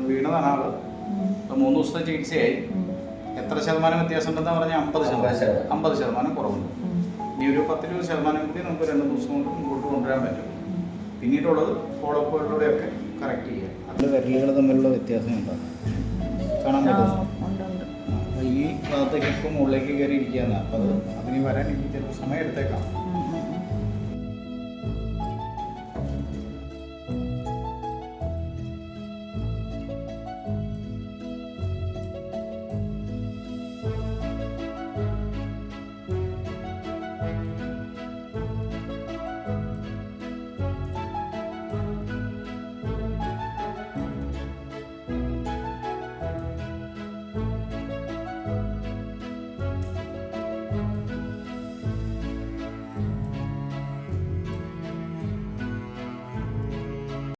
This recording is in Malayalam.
വീണതാണ് ആള്. ഇപ്പം 3 ദിവസത്തെ ചികിത്സയായി. എത്ര ശതമാനം വ്യത്യാസം ഉണ്ടെന്ന് പറഞ്ഞാൽ 50% കുറവുണ്ട്. ഈ ഒരു 10-20% കൂടി നമുക്ക് 2 ദിവസം കൊണ്ട് മുമ്പോട്ട് കൊണ്ടുവരാൻ പറ്റും. പിന്നീടുള്ളത് ഫോളോ അപ്പുകളിലൂടെയൊക്കെ കറക്റ്റ് ചെയ്യാം. അതിൽ വിരലുകൾ തമ്മിലുള്ള വ്യത്യാസം ഉണ്ടാകും, കാണാൻ പറ്റും. അപ്പോൾ ഈ ഭാഗത്തേക്ക് ഇപ്പോൾ മുകളിലേക്ക് കയറി ഇരിക്കുകയാണ്. അപ്പോൾ അതിന് വരാൻ എനിക്ക് ചിലപ്പോൾ സമയം എടുത്തേക്കാം.